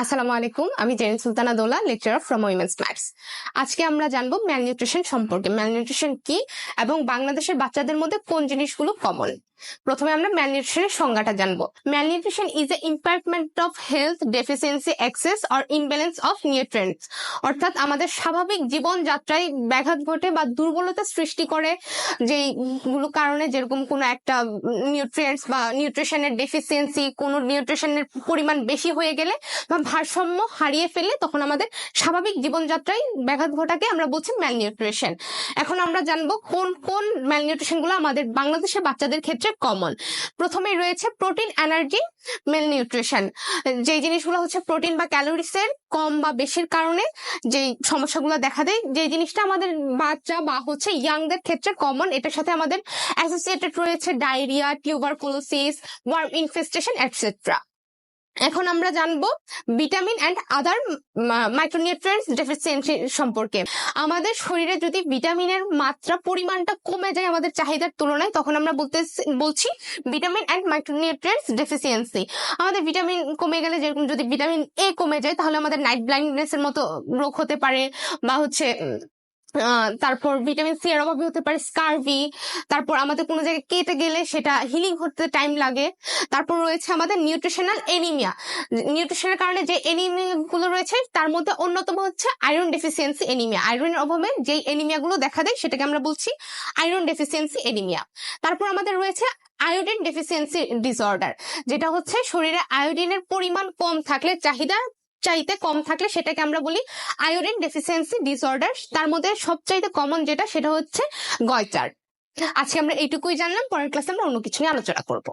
আসসালামু আলাইকুম, আমি জেরিন সুলতানা দোলা, লেকচারার ফ্রম উইমেন্স ম্যাথস। আজকে আমরা জানবো ম্যালনিউট্রিশন সম্পর্কে। ম্যালনিউট্রিশন কি এবং বাংলাদেশের বাচ্চাদের মধ্যে কোন জিনিসগুলো কমন। প্রথমে আমরা ম্যালনিউট্রিশনের সংজ্ঞাটা জানবো। Malnutrition is a impairment of health deficiency excess or imbalance of nutrients. অর্থাৎ আমাদের স্বাভাবিক জীবনযাত্রায় ব্যাঘাত ঘটে বা দুর্বলতা সৃষ্টি করে যেগুলো কারণে, যেরকম কোনো একটা নিউট্রিয়েন্টস বা নিউট্রিশনের ডেফিসিয়েন্সি, কোনো নিউট্রিশনের পরিমাণ বেশি হয়ে গেলে বা ভারসাম্য হারিয়ে ফেললে তখন আমাদের স্বাভাবিক জীবনযাত্রায় ব্যাঘাত ঘটাকে আমরা বলছি ম্যালনিউট্রিশন। এখন আমরা জানবো কোন কোন ম্যালনিউট্রিশন গুলো আমাদের বাংলাদেশের বাচ্চাদের ক্ষেত্রে কমন। প্রথমে রয়েছে প্রোটিন এনার্জি ম্যালনিউট্রিশন। যে জিনিসগুলো হচ্ছে প্রোটিন বা ক্যালোরিসের কম বা বেশির কারণে যে সমস্যাগুলো দেখা দেয়, যে জিনিসটা আমাদের বাচ্চা বা হচ্ছে ইয়াংদের ক্ষেত্রে কমন, এটার সাথে আমাদের অ্যাসোসিয়েটেড রয়েছে diarrhoea, tuberculosis, worm infestation etcetera. এখন আমরা জানবো vitamin and other micronutrients deficiency সম্পর্কে। আমাদের শরীরে যদি ভিটামিনের মাত্রা পরিমাণটা কমে যায় আমাদের চাহিদার তুলনায়, তখন আমরা বলছি ভিটামিন অ্যান্ড মাইক্রোনিউট্রিয়েন্টস ডেফিসিয়েন্সি। আমাদের ভিটামিন কমে গেলে, যেরকম যদি ভিটামিন এ কমে যায় তাহলে আমাদের নাইট ব্লাইন্ডনেস এর মতো রোগ হতে পারে, বা হচ্ছে তারপর ভিটামিন সি এর অভাবে হতে পারে স্কারভি। তারপর আমাদের কোনো জায়গায় কেটে গেলে সেটা হিলিং হতে টাইম লাগে। তারপর রয়েছে আমাদের নিউট্রিশনাল এনিমিয়া। নিউট্রিশনের কারণে যে এনিমিয়া গুলো রয়েছে তার মধ্যে অন্যতম হচ্ছে আয়রন ডেফিসিয়েন্সি এনিমিয়া। আয়রনের অভাবে যে এনিমিয়া গুলো দেখা দেয় সেটাকে আমরা বলছি আয়রন ডেফিসিয়েন্সি এনিমিয়া। তারপর আমাদের রয়েছে আয়োডিন ডেফিসিয়েন্সি ডিসঅর্ডার, যেটা হচ্ছে শরীরে আয়োডিনের পরিমাণ কম থাকলে, চাইতে কম থাকলে সেটাকে আমরা বলি আয়োডিন ডেফিসিয়েন্সি ডিসঅর্ডার। তার মধ্যে সবচাইতে কমন সেটা হচ্ছে গয়টার। আজকে আমরা এইটুকুই জানলাম, পরের ক্লাসে আমরা অন্য কিছু নিয়ে আলোচনা করব।